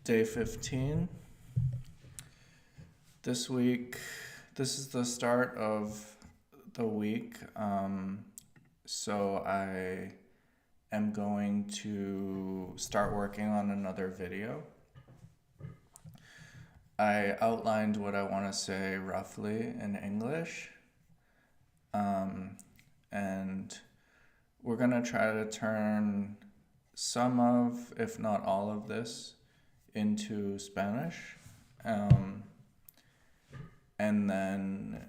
day 15. This week, this is the start of the week, so I am going to start working on another video. I outlined what I want to say roughly in English, and we're going to try to turn some of, if not all of this, into Spanish, and then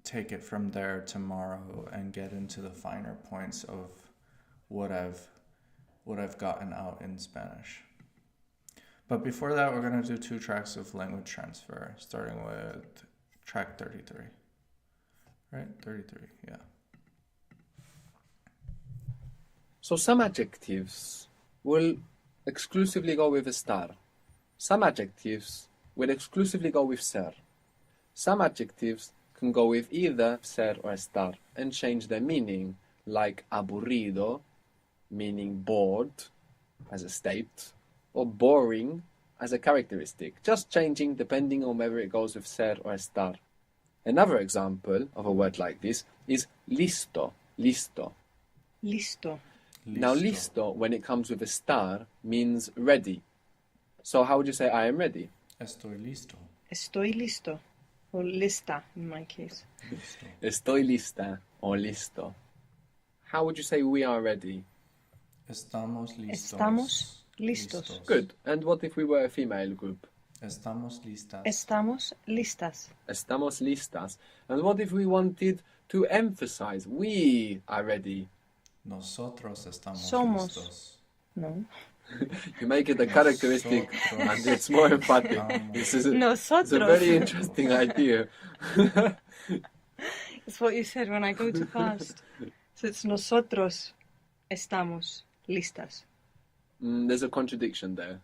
take it from there tomorrow and get into the finer points of what I've gotten out in Spanish. But before that, we're going to do 2 tracks of language transfer, starting with track 33. Right? 33, yeah. So some adjectives will exclusively go with a star. Some adjectives will exclusively go with ser. Some adjectives can go with either ser or a star and change their meaning, like aburrido, meaning bored as a state, or boring as a characteristic, just changing depending on whether it goes with ser or a star. Another example of a word like this is listo, listo. Listo. Now, listo, when it comes with a star, means ready. So how would you say I am ready? Estoy listo. Estoy listo. Or lista, in my case. Listo. Estoy lista or listo. How would you say we are ready? Estamos listos. Estamos listos. Good. And what if we were a female group? Estamos listas. Estamos listas. Estamos listas. And what if we wanted to emphasize we are ready? Nosotros estamos Somos. listos. No. You make it a characteristic and it's more emphatic. This is Nosotros. it's a very interesting idea. It's what you said when I go too fast. So it's nosotros estamos listas. There's a contradiction there.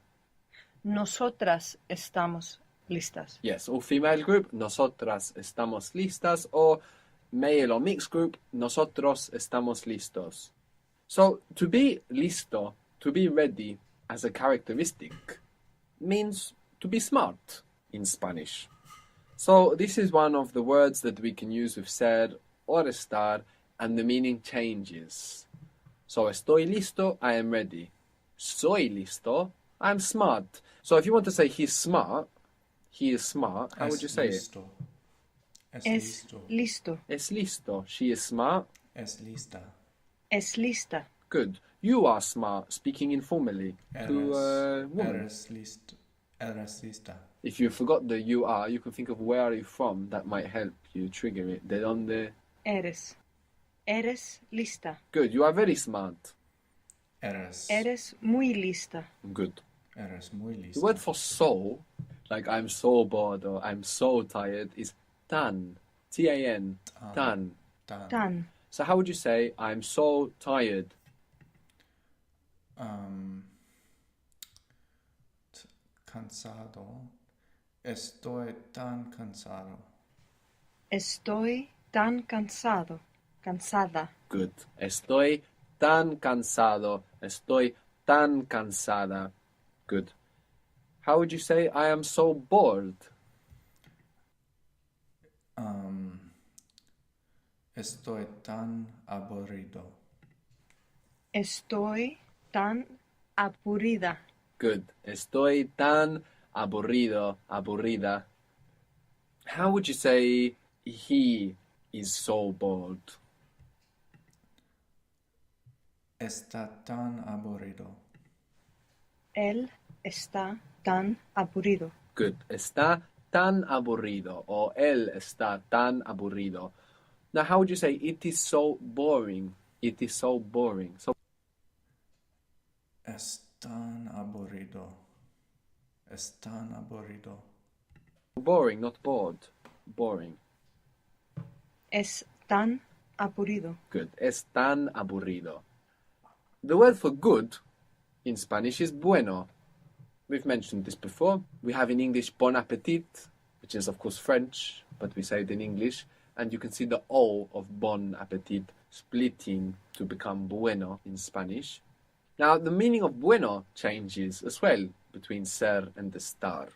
Nosotras estamos listas. Yes, or female group, nosotras estamos listas, or male or mixed group, nosotros estamos listos. So, to be listo, to be ready as a characteristic, means to be smart in Spanish. So, this is one of the words that we can use with ser or estar, and the meaning changes. So, estoy listo, I am ready. Soy listo, I'm smart. So, if you want to say he's smart, he is smart, how would you say listo. Es listo. listo. it? Es listo, she is smart. Es lista. Es lista. Good. You are smart, speaking informally to a woman. Eres listo. Eres lista. If you forgot the you are, you can think of where are you from. That might help you trigger it. De donde? Eres. Eres lista. Good. You are very smart. Eres. Eres muy lista. Good. Eres muy lista. The word for so, like I'm so bored or I'm so tired, is tan. T-A-N. Tan. Tan. Tan. So how would you say I'm so tired? Cansado. Estoy tan cansado. Estoy tan cansado. Cansada. Good. Estoy tan cansado. Estoy tan cansada. Good. How would you say I am so bored? Estoy tan aburrido. Estoy tan aburrida. Good. Estoy tan aburrido, aburrida. How would you say he is so bored? Está tan aburrido. Él está tan aburrido. Good. Está tan aburrido or él está tan aburrido. Now, how would you say it is so boring? It is so boring. So, Es tan aburrido. Es tan aburrido. boring, not bored. Boring. Es tan aburrido. Good. Es tan aburrido. The word for good in Spanish is bueno. We've mentioned this before. We have in English bon appetit, which is of course French, but we say it in English. And you can see the O of bon appetit splitting to become bueno in Spanish. Now, the meaning of bueno changes as well between ser and estar.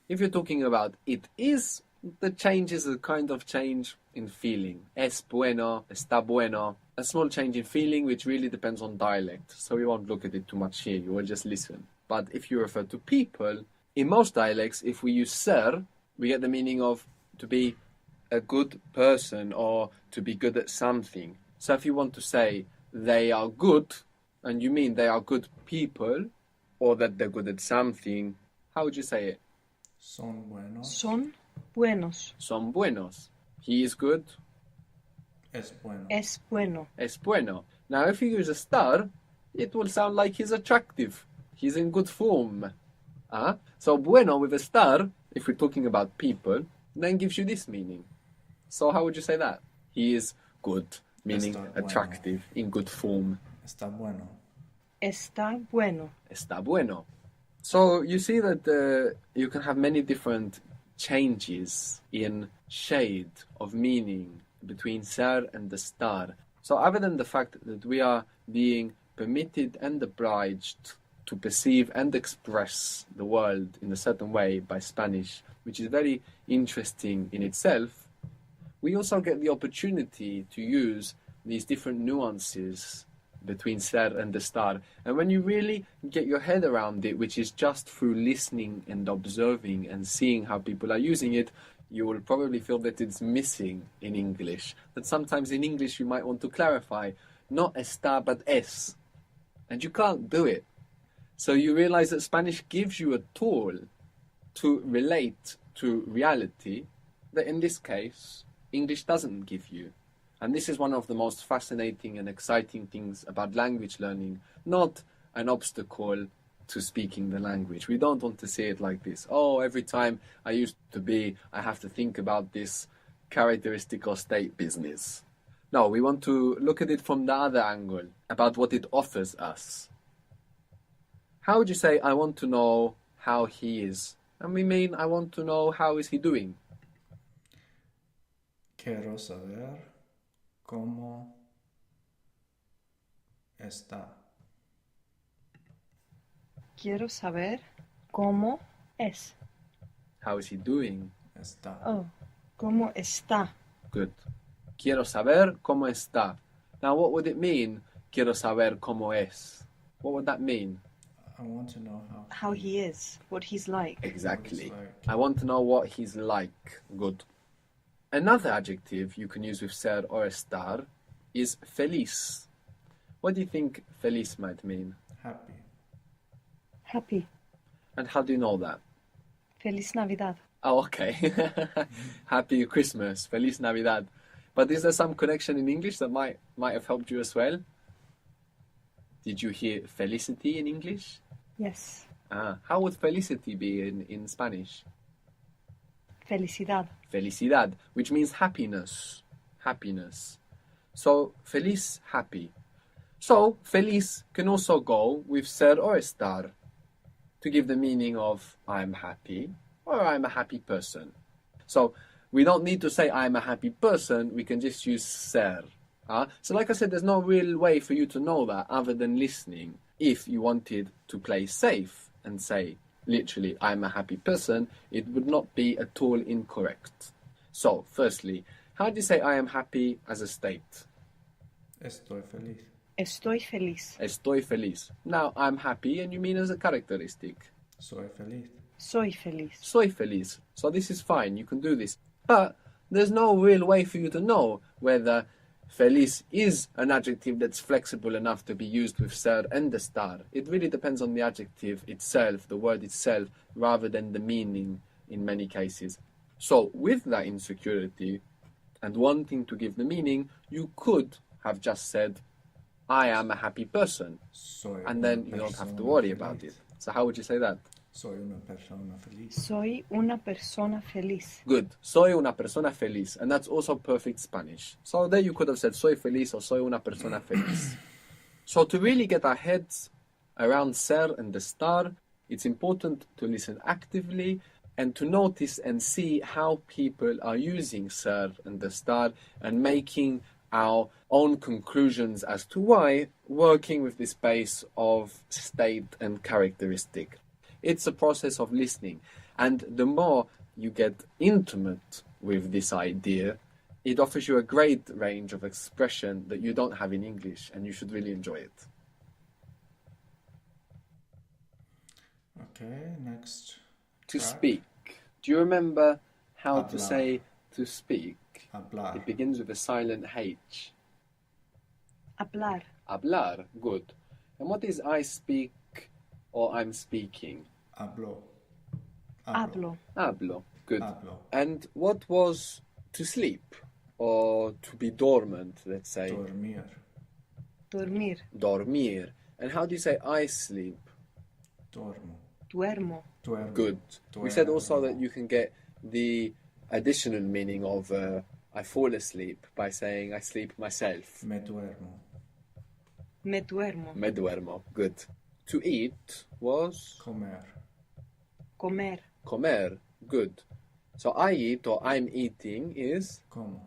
If you're talking about it is, the change is a kind of change in feeling. Es bueno, está bueno. A small change in feeling which really depends on dialect. So we won't look at it too much here, you will just listen. But if you refer to people, in most dialects, if we use ser, we get the meaning of to be a good person or to be good at something. So if you want to say they are good, and you mean they are good people, or that they're good at something, how would you say it? Son buenos. Son buenos. Son buenos. He is good. Es bueno. Es bueno. Es bueno. Now, if you use a star, it will sound like he's attractive. He's in good form. So bueno with a star, if we're talking about people, then gives you this meaning. So how would you say that? He is good, meaning Está bueno. attractive, in good form. Está bueno. Está bueno. Está bueno. So you see that you can have many different changes in shade of meaning between ser and the star. So other than the fact that we are being permitted and obliged to perceive and express the world in a certain way by Spanish, which is very interesting in itself, we also get the opportunity to use these different nuances between ser and the star. And when you really get your head around it, which is just through listening and observing and seeing how people are using it, you will probably feel that it's missing in English. That sometimes in English you might want to clarify, not está but es. And you can't do it. So you realize that Spanish gives you a tool to relate to reality that in this case, English doesn't give you. And this is one of the most fascinating and exciting things about language learning, not an obstacle to speaking the language. We don't want to see it like this. Oh, every time I used to be, I have to think about this characteristic or state business. No, we want to look at it from the other angle, about what it offers us. How would you say, I want to know how he is? And we mean, I want to know how is he doing? Quiero saber cómo está. Quiero saber cómo es. How is he doing? Está. Oh, cómo está. Good. Quiero saber cómo está. Now, what would it mean? Quiero saber cómo es. What would that mean? I want to know How he is, what he's like. Exactly. What it's like. I want to know what he's like. Good. Another adjective you can use with ser or estar is feliz. What do you think feliz might mean? Happy. Happy. And how do you know that? Feliz Navidad. Oh, okay. Happy Christmas. Feliz Navidad. But is there some connection in English that might have helped you as well? Did you hear felicity in English? Yes. How would felicity be in Spanish? Felicidad. Felicidad, which means happiness. Happiness. So, feliz, happy. So, feliz can also go with ser or estar to give the meaning of I'm happy or I'm a happy person. So, we don't need to say I'm a happy person, we can just use ser. So like I said, there's no real way for you to know that other than listening. If you wanted to play safe and say, literally, I'm a happy person, it would not be at all incorrect. So, firstly, how do you say I am happy as a state? Estoy feliz. Estoy feliz. Estoy feliz. Now, I'm happy, and you mean as a characteristic. Soy feliz. Soy feliz. Soy feliz. So this is fine, you can do this. But there's no real way for you to know whether feliz is an adjective that's flexible enough to be used with ser and estar. It really depends on the adjective itself, the word itself, rather than the meaning in many cases. So with that insecurity and wanting to give the meaning, you could have just said, I am a happy person. Soy And una then you don't have to persona worry feliz. about it. So how would you say that? Soy una persona feliz. Soy una persona feliz. Good. Soy una persona feliz. And that's also perfect Spanish. So there you could have said soy feliz or soy una persona feliz. So to really get our heads around ser and the star, it's important to listen actively and to notice and see how people are using ser and the star and making our own conclusions as to why, working with this base of state and characteristic. It's a process of listening. And the more you get intimate with this idea, it offers you a great range of expression that you don't have in English, and you should really enjoy it. Okay, next. To track. speak. Do you remember how to Hablar. say to speak? Hablar. It begins with a silent H. Hablar. Hablar, good. And what is I speak or I'm speaking? Hablo. Hablo. Hablo, good. Hablo. And what was to sleep or to be dormant, let's say? Dormir. Dormir. Dormir. And how do you say I sleep? Dormo. Duermo. Duermo. Good. We said also that Duermo. you can get the additional meaning of I fall asleep by saying I sleep myself. Me duermo. Me duermo. Me duermo. Good. To eat was Comer. Comer. comer. Good. So I eat or I'm eating is Como.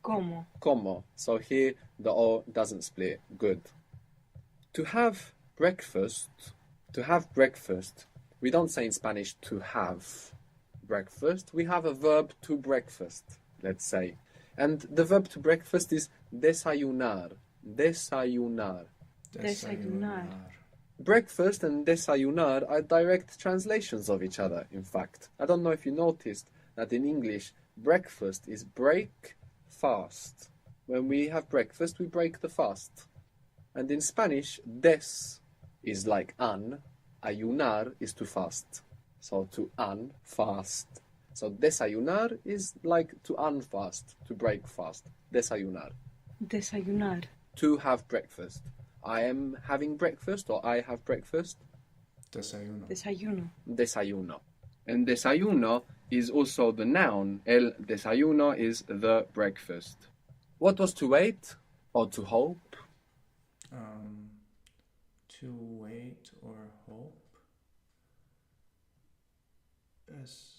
Como. como. So here the O doesn't split. Good. To have breakfast. To have breakfast. We don't say in Spanish to have breakfast. We have a verb to breakfast, let's say. And the verb to breakfast is desayunar. Desayunar. Desayunar. Breakfast and desayunar are direct translations of each other, in fact. I don't know if you noticed that in English, breakfast is break fast. When we have breakfast, we break the fast. And in Spanish, des is like an, ayunar is to fast. So to unfast. So desayunar is like to unfast, to break fast. Desayunar. Desayunar. To have breakfast. I am having breakfast or I have breakfast. Desayuno. Desayuno. Desayuno. And desayuno is also the noun. El desayuno is the breakfast. What was to wait or to hope? To wait or hope is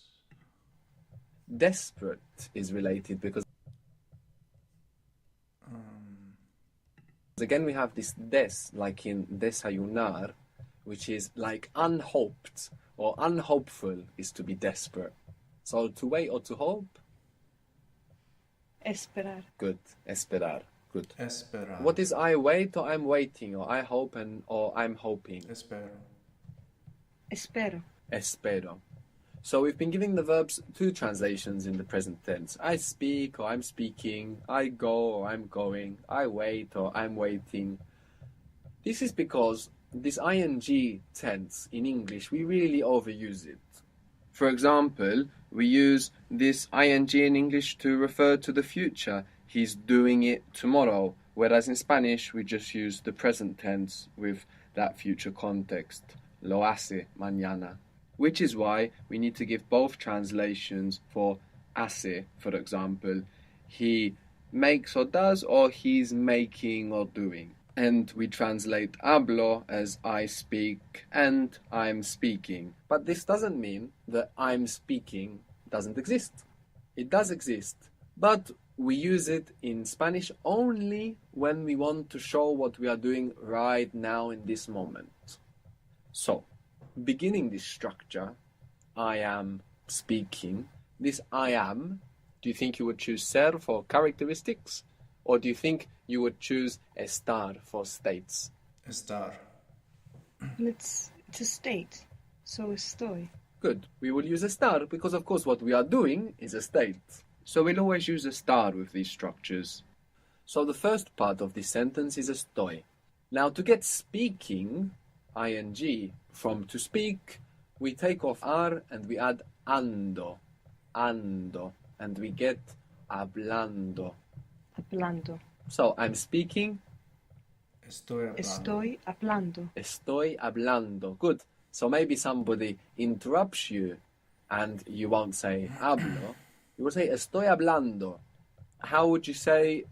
Desperate is related because again we have this des like in desayunar, which is like unhoped or unhopeful is to be desperate. So to wait or to hope, Esperar. good. Esperar, good. esperar. What is I wait or I'm waiting or I hope and or I'm hoping? Espero. Espero. Espero. So we've been giving the verbs two translations in the present tense. I speak or I'm speaking. I go or I'm going. I wait or I'm waiting. This is because this ing tense in English, we really overuse it. For example, we use this ing in English to refer to the future. He's doing it tomorrow. Whereas in Spanish, we just use the present tense with that future context. Lo hace mañana. Which is why we need to give both translations for hace, for example. He makes or does, or he's making or doing. And we translate hablo as I speak and I'm speaking. But this doesn't mean that I'm speaking doesn't exist. It does exist. But we use it in Spanish only when we want to show what we are doing right now in this moment. So, beginning this structure, I am speaking. This I am, do you think you would choose ser for characteristics? Or do you think you would choose estar for states? Estar. Well, it's a state. So estoy. Good. We will use estar because, of course, what we are doing is a state. So we'll always use estar with these structures. So the first part of this sentence is estoy. Now, to get speaking, ing, from to speak, we take off ar and we add ando, ando, and we get hablando. Hablando. So I'm speaking, Estoy hablando. Estoy hablando. estoy hablando. Good. So maybe somebody interrupts you and you won't say hablo. You will say estoy hablando. How would you say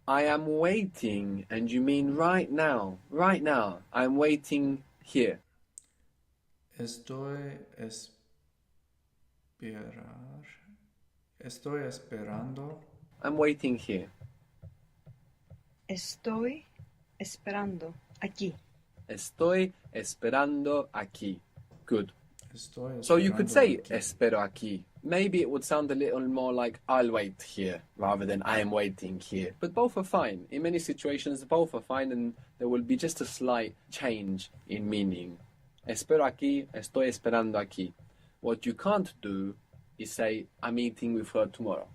I am waiting and you mean right now? Right now. I'm waiting here. Estoy esperando. I'm waiting here. Estoy esperando aquí. Estoy esperando aquí. Good. Estoy So you could esperando say aquí. espero aquí. Maybe it would sound a little more like I'll wait here rather than I am waiting here. But both are fine. In many situations, both are fine, and there will be just a slight change in meaning. Espero aquí, estoy esperando aquí. What you can't do is say I'm eating with her tomorrow.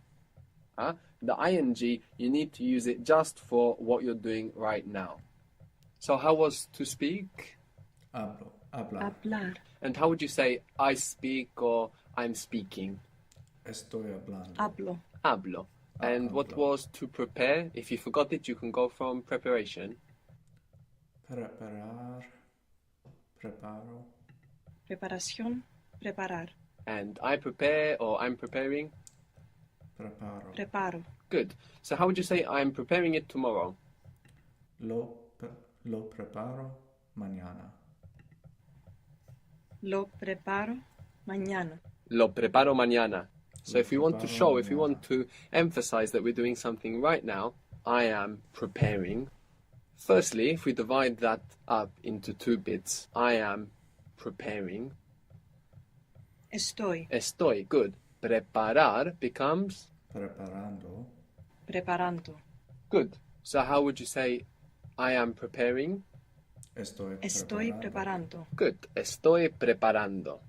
The ing, you need to use it just for what you're doing right now. So how was to speak? Hablo. Hablar. Hablar. And how would you say I speak or I'm speaking? Estoy hablando. Hablo. Hablo. And what Hablo. was to prepare? If you forgot it, you can go from preparation. Preparar. Preparo. Preparación. Preparar. And I prepare or I'm preparing. Preparo. Preparo. Good. So how would you say I'm preparing it tomorrow? Lo preparo mañana. Lo preparo mañana. Lo preparo mañana. So Lo if you want to preparo show, if you mañana. want to emphasize that we're doing something right now, I am preparing. Firstly, if we divide that up into two bits, I am preparing. Estoy Estoy. Good. Preparar becomes Preparando. preparando. good. So how would you say I am preparing? Estoy Estoy preparando. preparando. Good. Estoy preparando.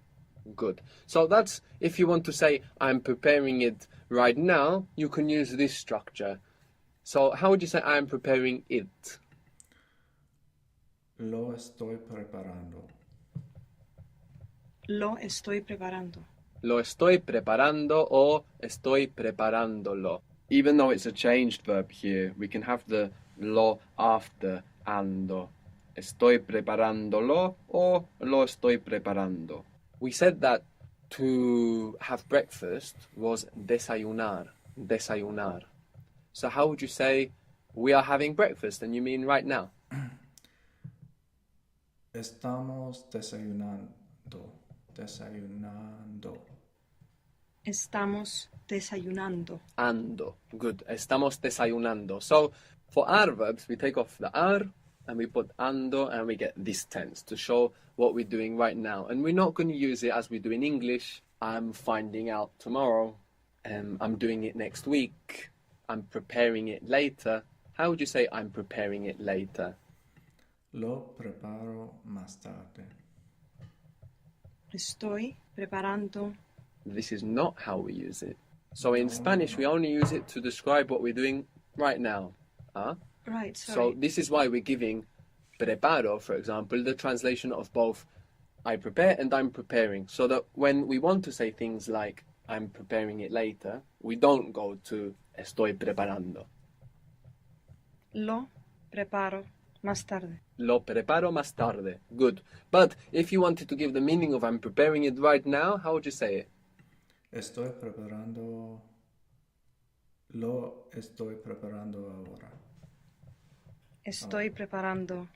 Good. So that's if you want to say I'm preparing it right now, you can use this structure. So how would you say I am preparing it? Lo estoy preparando. Lo estoy preparando. Lo estoy preparando o estoy preparándolo. Even though it's a changed verb here, we can have the lo after ando. Estoy preparándolo o lo estoy preparando. We said that to have breakfast was desayunar. Desayunar. So how would you say we are having breakfast and you mean right now? Estamos desayunando. Desayunando. Estamos desayunando. Ando. Good. Estamos desayunando. So for our verbs, we take off the ar and we put ando and we get this tense to show what we're doing right now. And we're not going to use it as we do in English. I'm finding out tomorrow. I'm doing it next week. I'm preparing it later. How would you say I'm preparing it later? Lo preparo más tarde. Estoy preparando. This is not how we use it. So in No, Spanish, we no. only use it to describe what we're doing right now. Right, So sorry. this is why we're giving preparo, for example, the translation of both I prepare and I'm preparing. So that when we want to say things like I'm preparing it later, we don't go to estoy preparando. Lo preparo más tarde. Lo preparo más tarde. Good. But if you wanted to give the meaning of I'm preparing it right now, how would you say it? Estoy preparando. Lo estoy preparando ahora. Estoy preparando.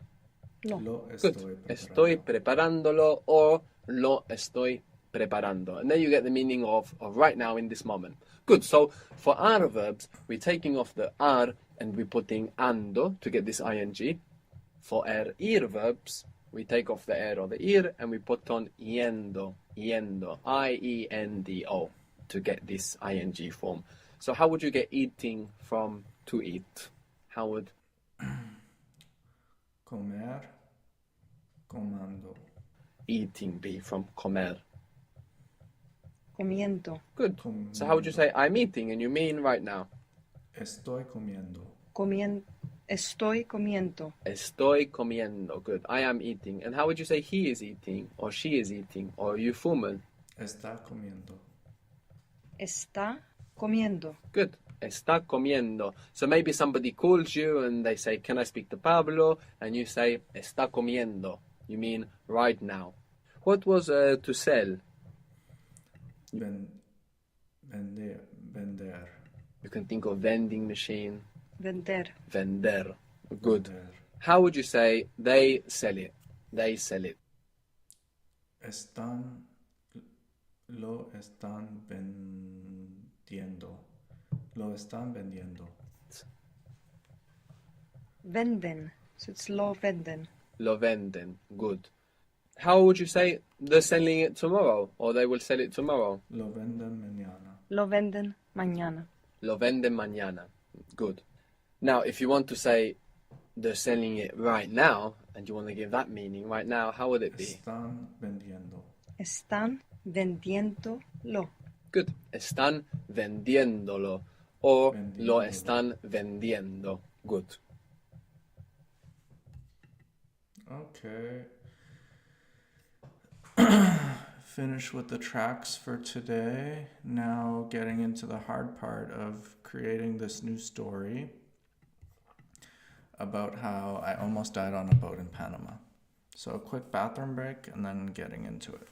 Lo. Lo Good. estoy preparando. Estoy preparándolo or lo estoy preparando. And then you get the meaning of right now in this moment. Good. So for our verbs, we're taking off the ar and we're putting ando to get this ing. For our ir verbs, we take off the er or the ir and we put on yendo, yendo, I-E-N-D-O to get this ing form. So how would you get eating from to eat? How would Comer. Comando. eating be from comer? Comiendo. Good. So how would you say I'm eating and you mean right now? Estoy comiendo. Estoy comiendo. Estoy comiendo. Good. I am eating. And how would you say he is eating or she is eating or you fuman? Está comiendo. Está comiendo. Good. Está comiendo. So maybe somebody calls you and they say, can I speak to Pablo? And you say, está comiendo. You mean right now. What was to sell? Vender. Vender. You can think of vending machine. Vender. Vender. Good. Vender. How would you say they sell it? They sell it. Lo están vendiendo. Lo están vendiendo. Venden. So it's lo venden. Lo venden. Good. How would you say they're selling it tomorrow, or they will sell it tomorrow? Lo venden mañana. Lo venden mañana. Lo venden mañana. Good. Now, if you want to say they're selling it right now, and you want to give that meaning right now, how would it be? Están vendiendo. Están vendiéndolo. Good. Están vendiéndolo. Or lo Vendiéndolo. están vendiendo. Good. Okay. Finish with the tracks for today. Now getting into the hard part of creating this new story about how I almost died on a boat in Panama. So a quick bathroom break and then getting into it.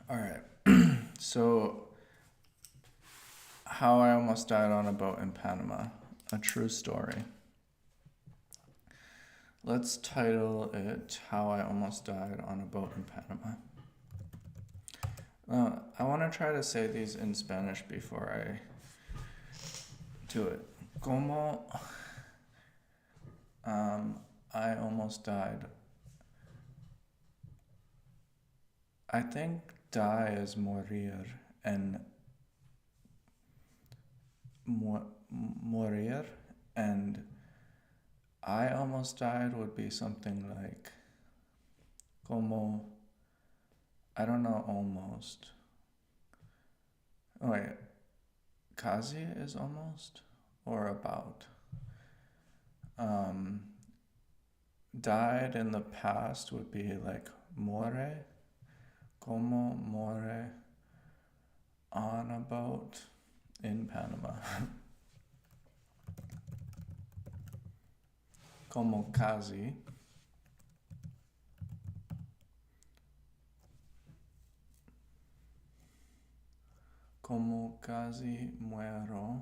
All right. So, how I almost died on a boat in Panama, a true story. Let's title it How I Almost Died on a Boat in Panama. I want to try to say these in Spanish before I do it. Como I almost died. I think die is morir, and morir, and I almost died would be something like como, I don't know, almost. Oh wait, casi is almost or about. Died in the past would be like more, como more on a boat in Panama. Como casi. Como casi muero.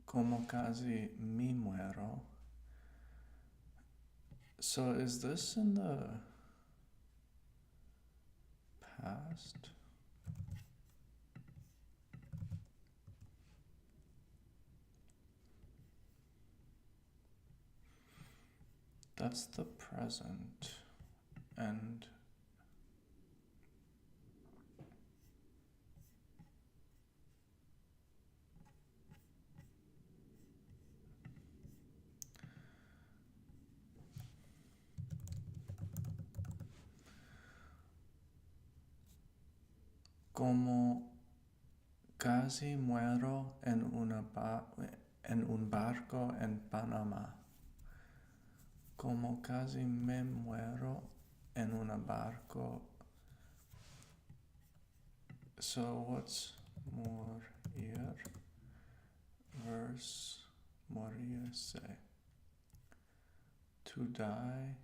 Como casi me muero. So is this in the past? That's the present. And como casi muero en un barco en Panamá. Como casi me muero en un barco. So what's morir versus morirse? To die.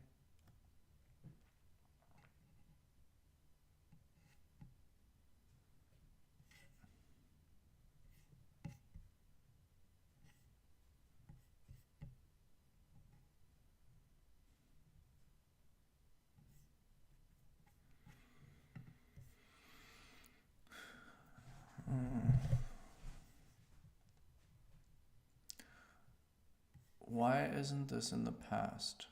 Why isn't this in the past?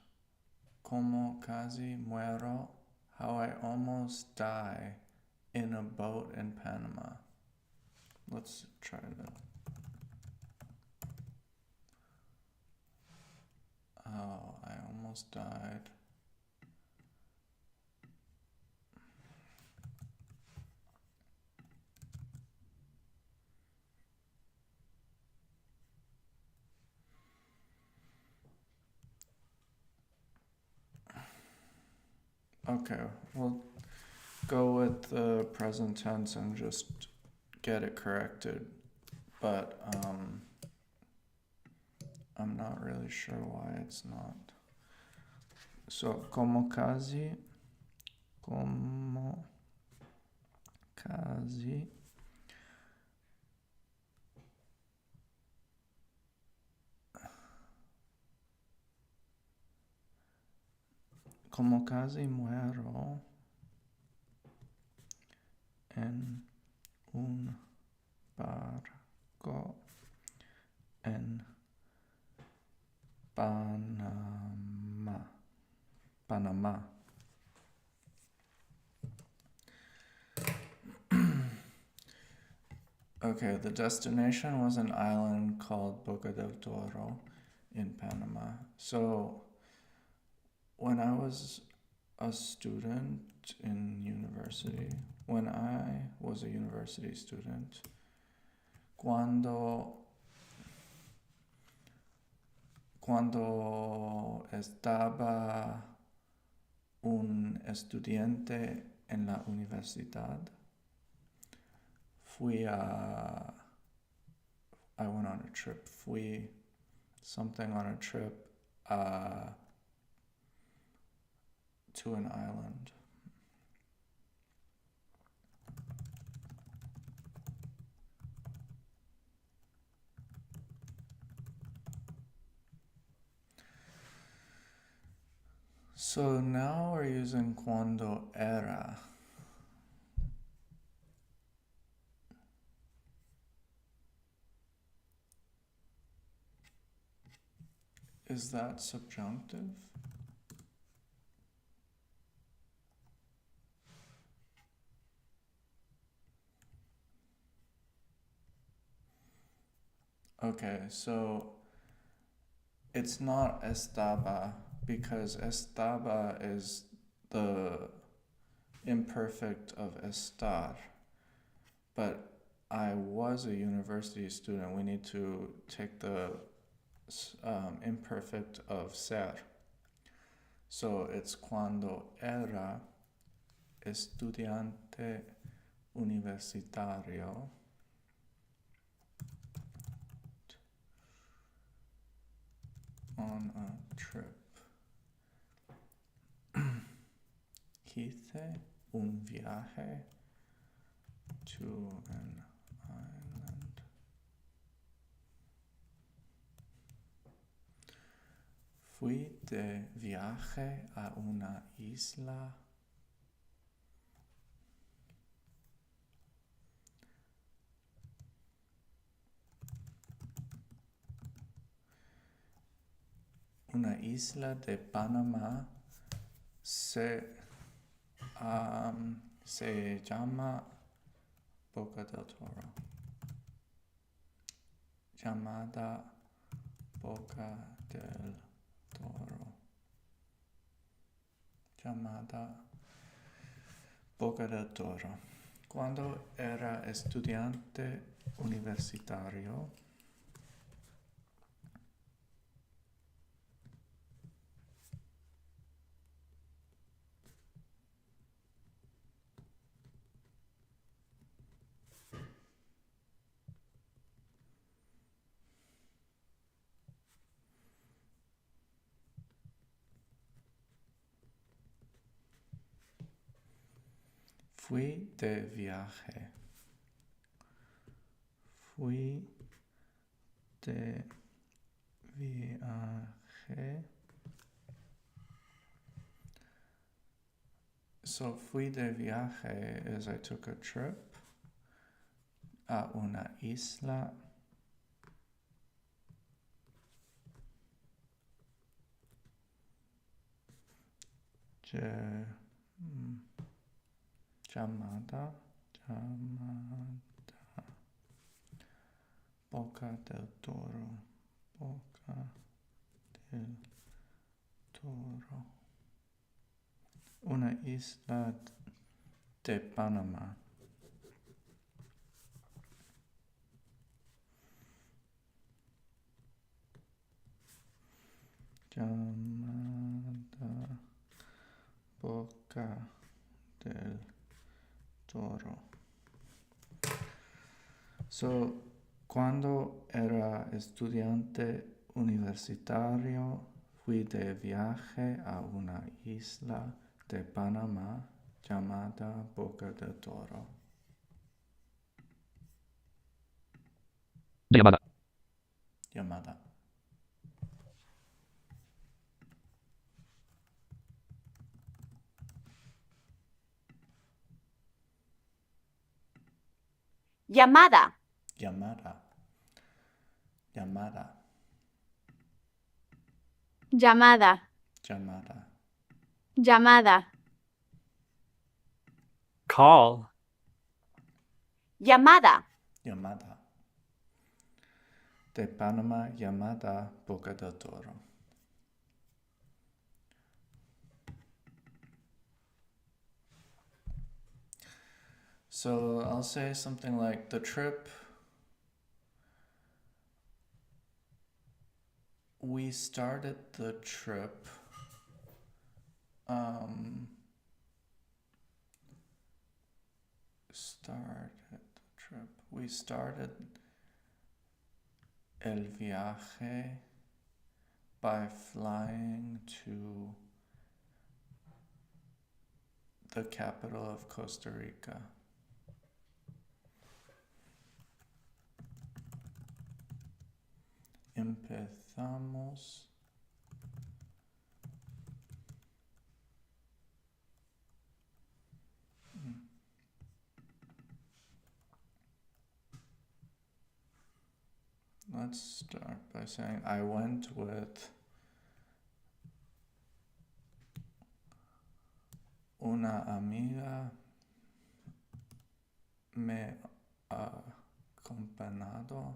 Como casi muero, how I almost die in a boat in Panama. Let's try that. Oh, I almost died. Okay, we'll go with the present tense and just get it corrected. But I'm not really sure why it's not. So, como casi como casi muero en un barco en Panama. Okay, the destination was an island called Boca del Toro in Panama. So, when I was a student in university, when I was a university student, cuando estaba un estudiante en la universidad, I went on a trip, something on a trip to an island. So now we're using cuando era. Is that subjunctive? Okay, so it's not estaba because estaba is the imperfect of estar. But I was a university student. We need to take the imperfect of ser. So it's cuando era estudiante universitario on a trip. Hice un viaje to an island. Fui de viaje a una isla. Una isla de Panamá se llama Boca del Toro. Llamada Boca del Toro. Llamada Boca del Toro. Cuando era estudiante universitario, fui de viaje. Fui de viaje. So fui de viaje is I took a trip a una isla llamada, Boca del Toro, Boca del Toro. Una isla de Panamá. Llamada Boca del Toro. So, cuando era estudiante universitario, fui de viaje a una isla de Panamá llamada Boca del Toro. Llamada. Llamada. Llamada. Llamada. Llamada. Llamada. Llamada. Llamada. Call. Llamada. Llamada. De Panamá llamada Boca del Toro. So I'll say something like the trip. We started the trip. We started el viaje by flying to the capital of Costa Rica. Empezamos Let's start by saying I went with una amiga me acompañado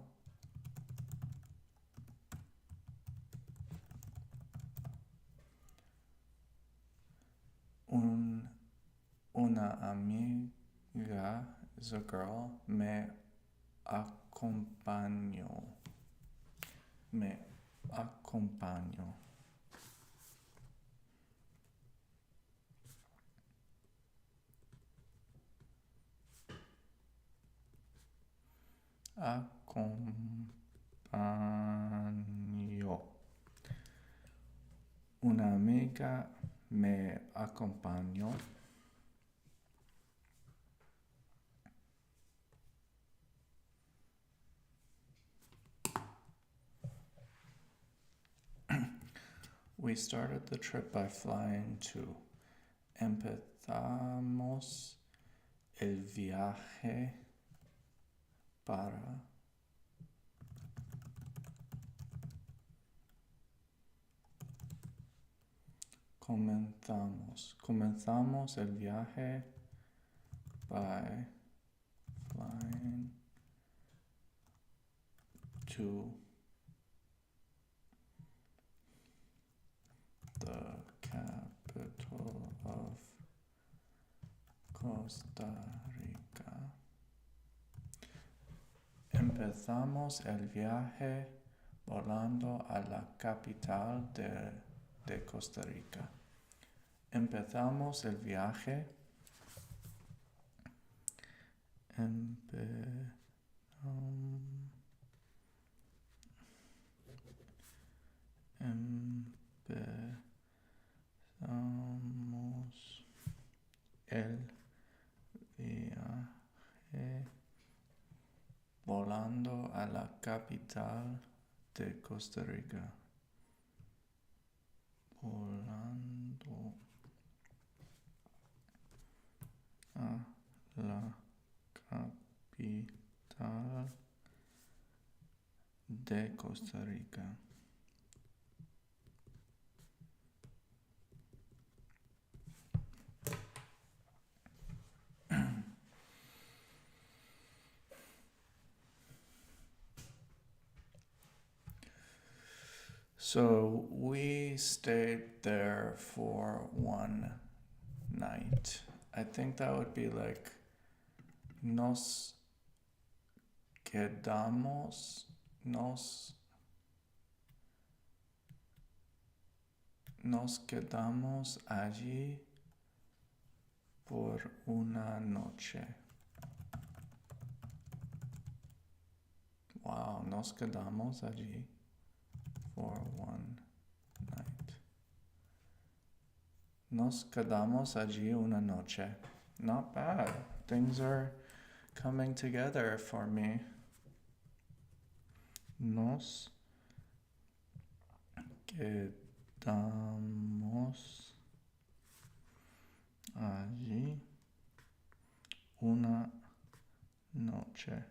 una amiga is a girl me acompañó acompañó. Una amiga me acompañó. We started the trip by flying to. Empezamos el viaje para comenzamos el viaje by flying to the capital of Costa Rica. Empezamos el viaje volando a la capital de Costa Rica. Empezamos el viaje. Empezamos el viaje volando a la capital de Costa Rica. Volando a la capital de Costa Rica. So we stayed there for one night. I think that would be like nos quedamos, nos quedamos allí por una noche. Wow, nos quedamos allí for one night. Nos quedamos allí una noche. Not bad. Things are coming together for me. Nos quedamos allí una noche.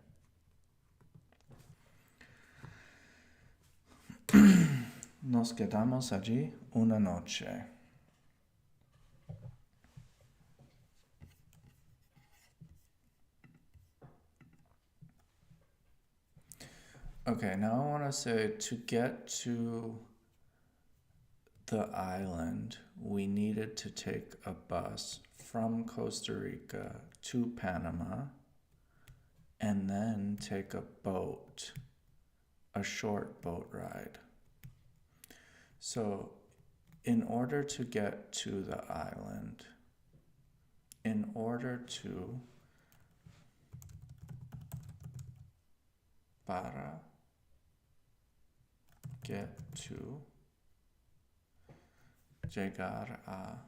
Nos quedamos allí una noche. Okay, now I want to say to get to the island, we needed to take a bus from Costa Rica to Panama and then take a boat, a short boat ride. So, in order to get to the island, in order to para get to llegar a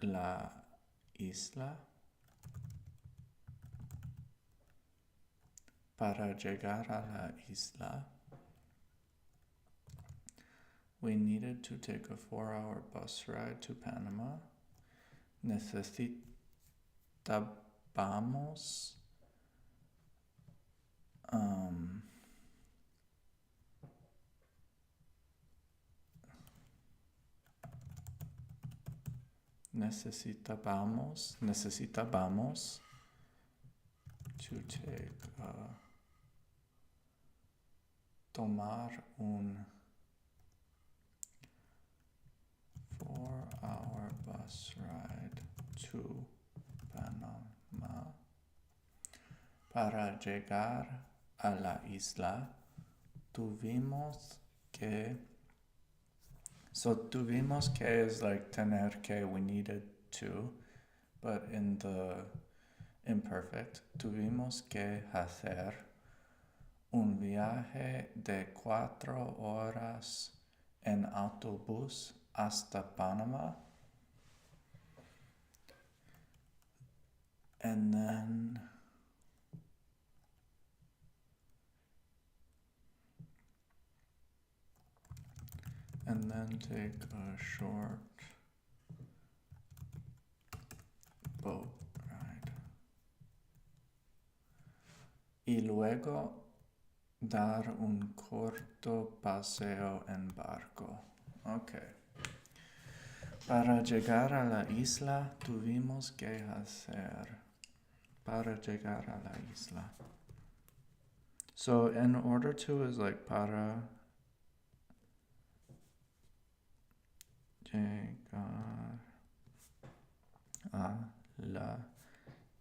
la isla, para llegar a la isla, we needed to take a 4-hour bus ride to Panama. Necesitábamos necesitábamos to take tomar un 4-hour bus ride to Panama para llegar a la isla. Tuvimos que is like tener que, we needed to, but in the imperfect, tuvimos que hacer un viaje de 4 horas en autobús hasta Panama. And then take a short boat ride. Y luego dar un corto paseo en barco. Okay. Para llegar a la isla tuvimos que hacer. Para llegar a la isla. So in order to is like para llegar a la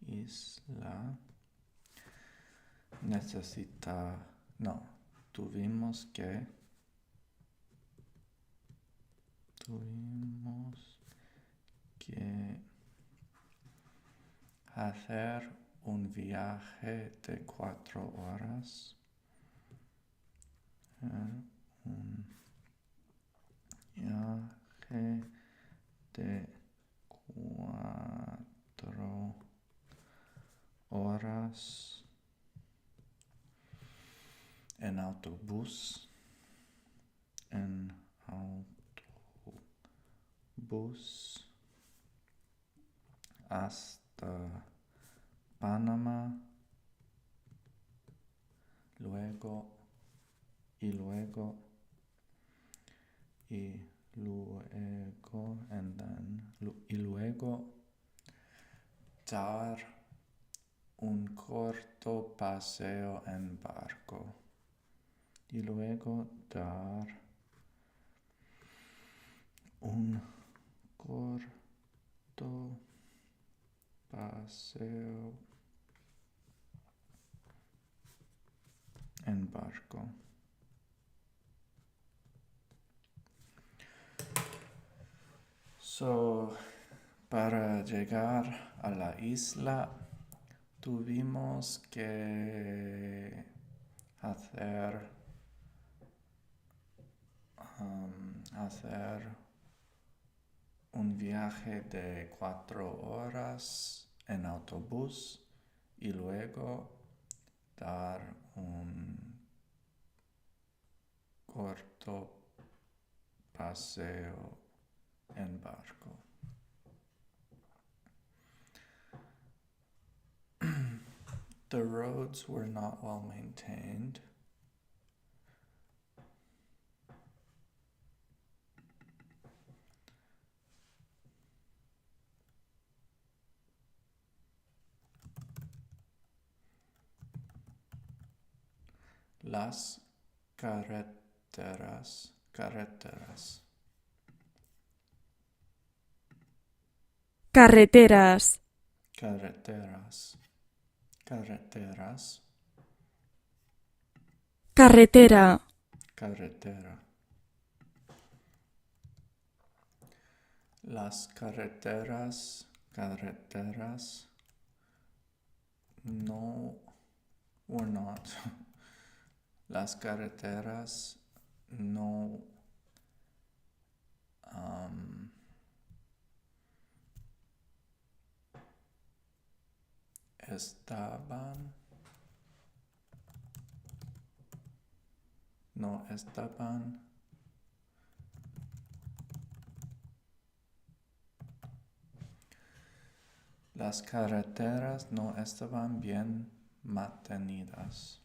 isla tuvimos que hacer un viaje de 4 horas. Un viaje de 4 horas en autobús. Hasta Panama, luego dar un corto paseo en barco. y luego dar un corto paseo en barco. So, para llegar a la isla tuvimos que hacer un viaje de 4 horas en autobús y luego dar un corto paseo en barco. The roads were not well maintained. Las carreteras, Carreteras. carreteras, Carretera. carretera. Las carreteras no were not. Las carreteras no estaban las carreteras no estaban bien mantenidas.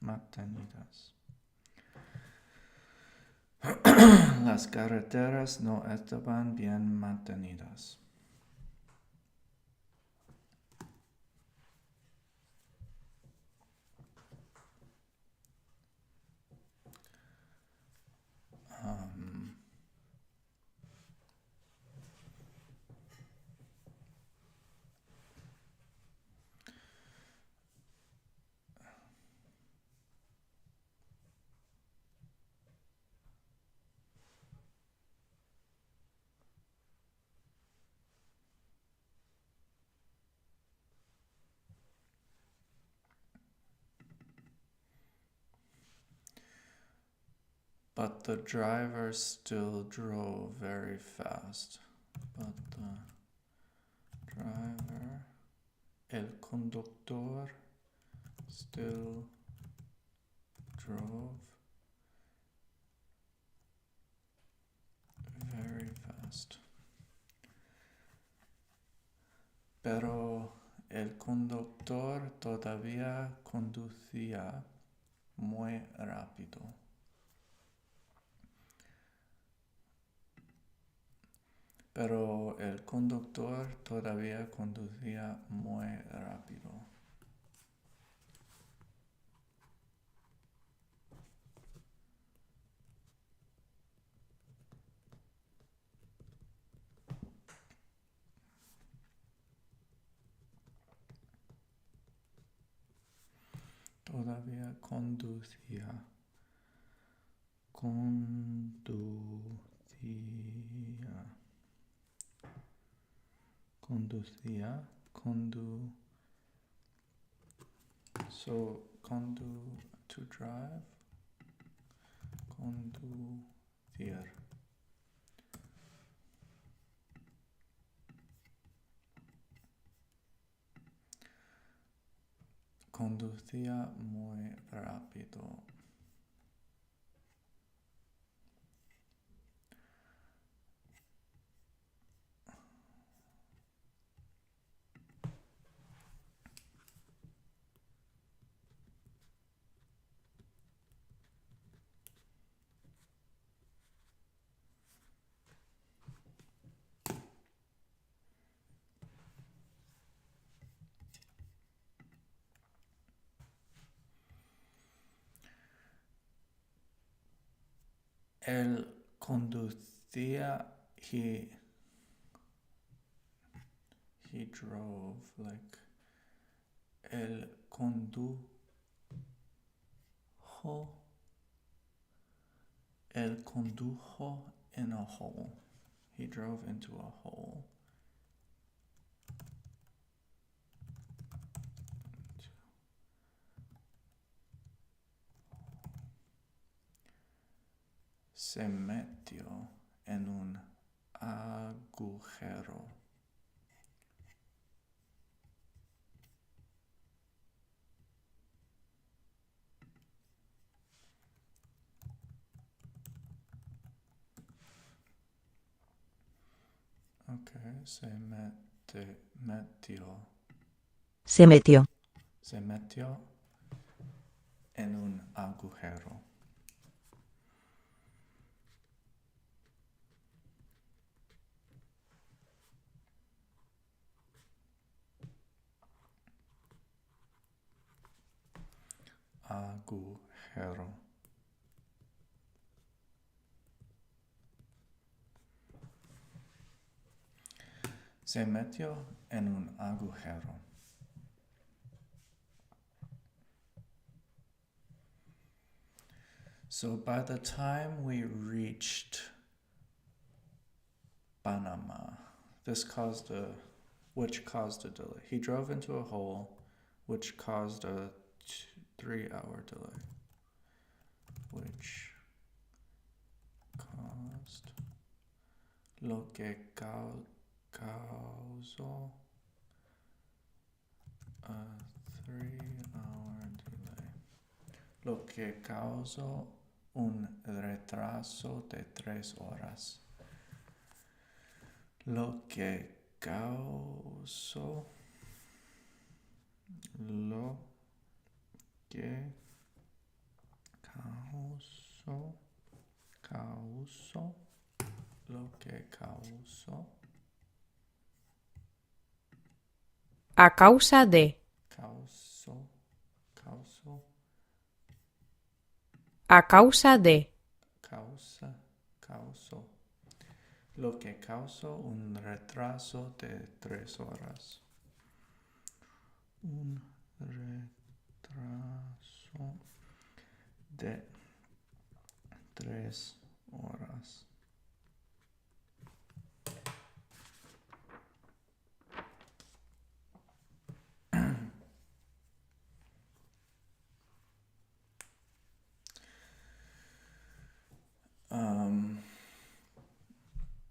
Mantenidas. Las carreteras no estaban bien mantenidas. But the driver still drove very fast. El conductor still drove very fast. Pero el conductor todavía conducía muy rápido. Pero el conductor todavía conducía muy rápido. Todavía conducía. So, to drive. Conducir. Conducía muy rápido. Él conducía, he drove, like, él condujo in a hole. He drove into a hole. Se metió en un agujero. Okay, metió. Se metió. Se metió en un agujero. Agujero. Se metió en un agujero. So by the time we reached Panama, which caused a delay. He drove into a hole, which caused a 3-hour delay. Which caused lo que causó a 3-hour delay. Lo que causó un retraso de 3 horas. Lo que causó lo que causó A causa de. A causa de. Causó lo que causó un retraso de 3 horas. Un retraso de 3 horas.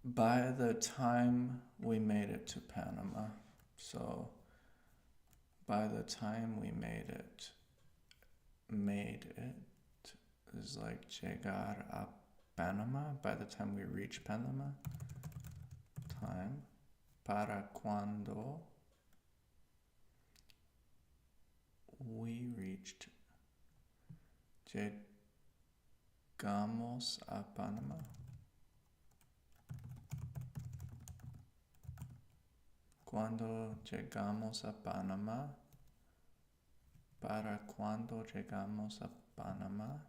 By the time we made it to Panama, so by the time we made it is like llegar a Panama. By the time we reach Panama, time para cuando we reached, llegamos a Panama. Cuando llegamos a Panama, para cuando llegamos a Panama,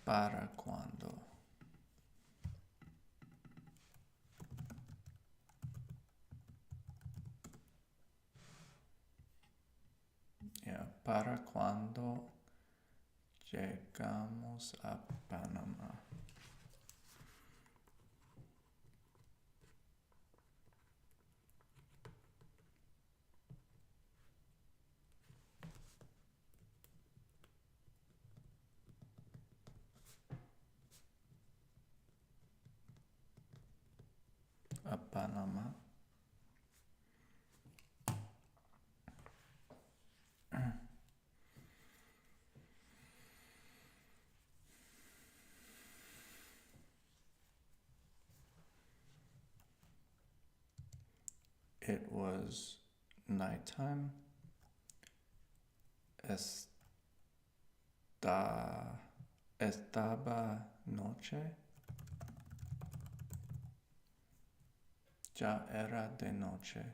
para cuando. Para cuando llegamos a Panama. A Panama. It was nighttime. Estaba noche. Ya era de noche.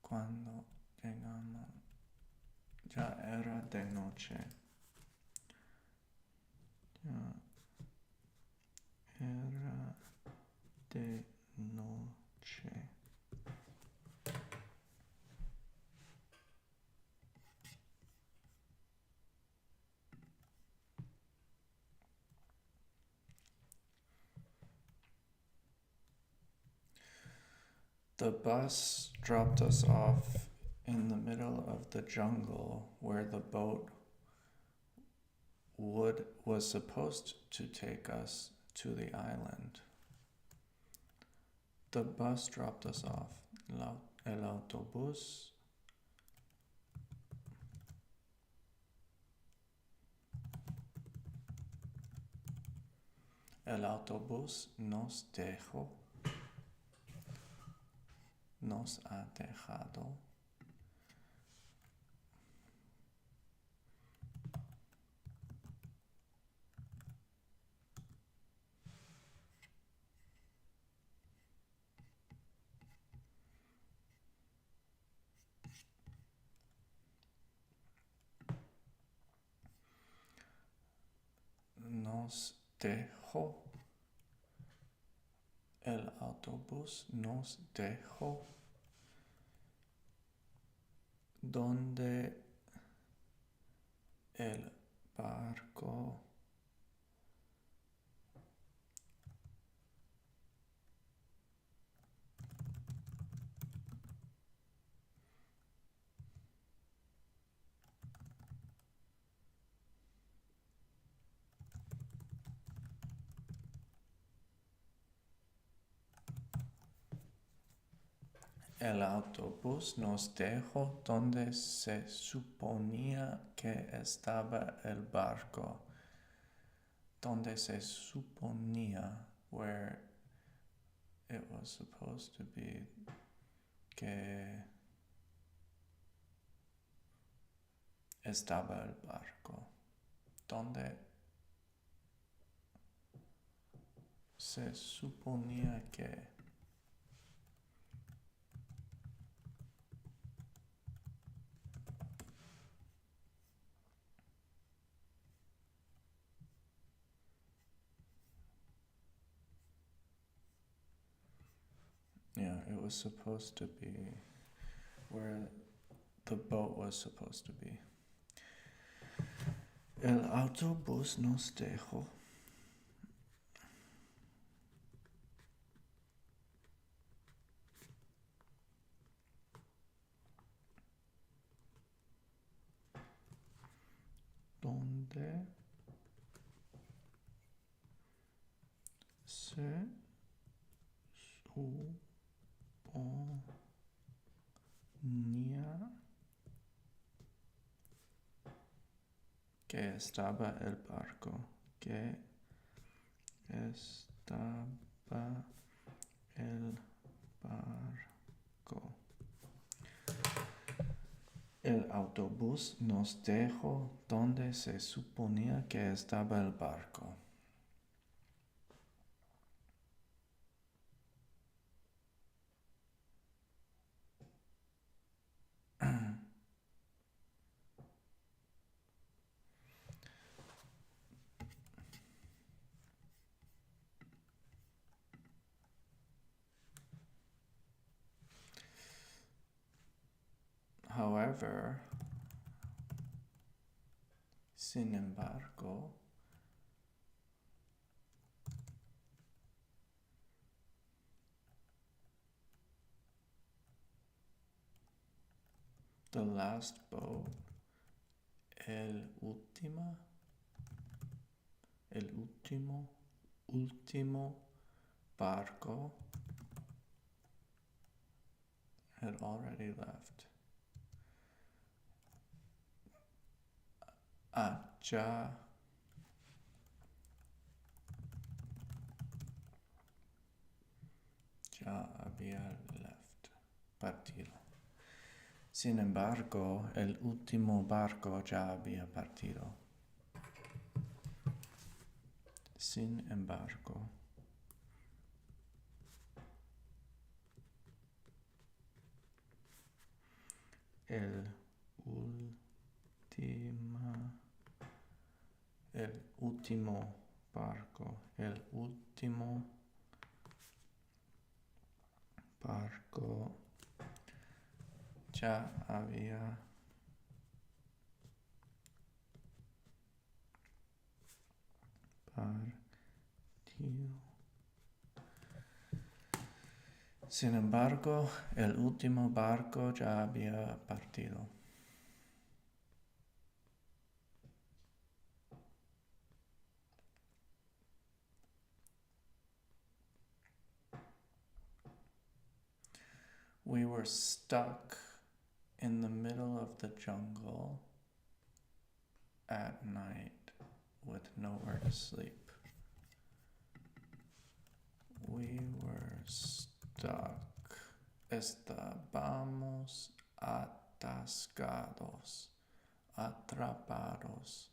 Cuando llegamos, ya era de noche. Ya era de noche. The bus dropped us off in the middle of the jungle where the boat was supposed to take us to the island. The bus dropped us off. El autobús nos ha dejado. Nos dejó. El autobús nos dejó. Donde el barco El autobús nos dejó donde se suponía que estaba el barco. Donde se suponía, where it was supposed to be, que estaba el barco. Donde se suponía que it was supposed to be where the boat was supposed to be. El autobús nos dejó. Donde se suponía que estaba el barco, que estaba el barco. El autobús nos dejó donde se suponía que estaba el barco. However, sin embargo, the last boat, el último barco had already left. Ya había partido. Sin embargo, el último barco ya había partido. Sin embargo, el último barco, el último barco ya había partido. Sin embargo, el último barco ya había partido. We were stuck in the middle of the jungle at night with nowhere to sleep. We were stuck. Estábamos atascados, atrapados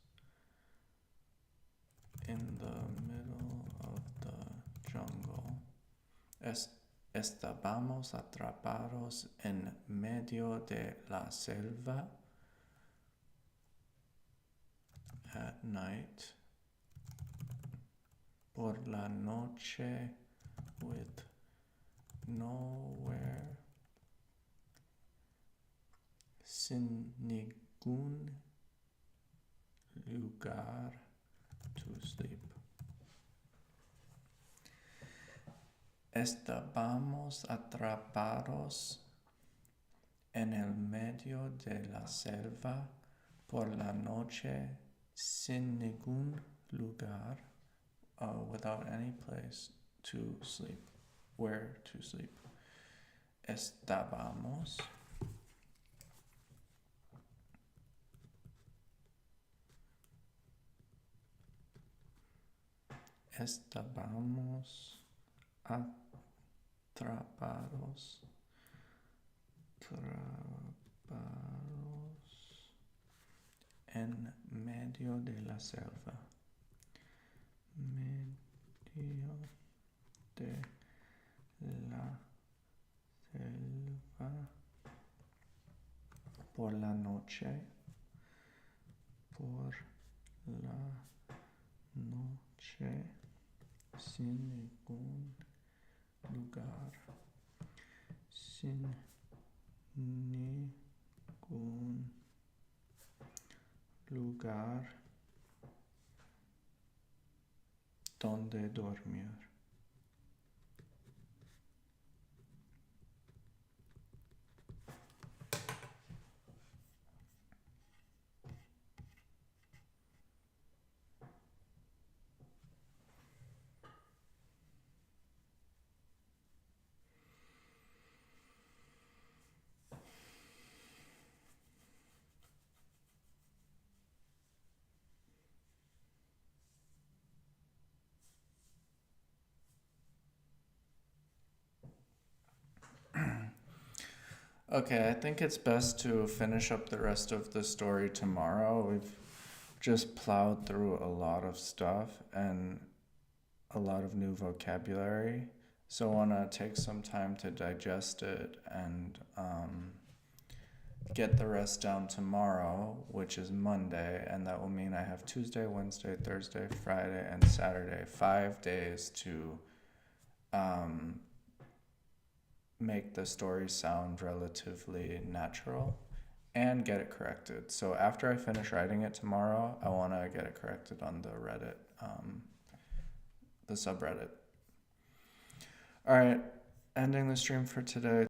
in the middle of the jungle. Estábamos atrapados en medio de la selva at night, por la noche, with nowhere, sin ningún lugar to sleep. Estábamos atrapados en el medio de la selva por la noche sin ningún lugar, without any place to sleep, where to sleep. Estábamos atrapados en medio de la selva. Medio de la selva por la noche, sin ningún lugar, sin ningún lugar donde dormir. Okay, I think it's best to finish up the rest of the story tomorrow. We've just plowed through a lot of stuff and a lot of new vocabulary. So I want to take some time to digest it and get the rest down tomorrow, which is Monday, and that will mean I have Tuesday, Wednesday, Thursday, Friday, and Saturday, 5 days to make the story sound relatively natural and get it corrected. So after I finish writing it tomorrow, I want to get it corrected on the Reddit, the subreddit. All right, ending the stream for today.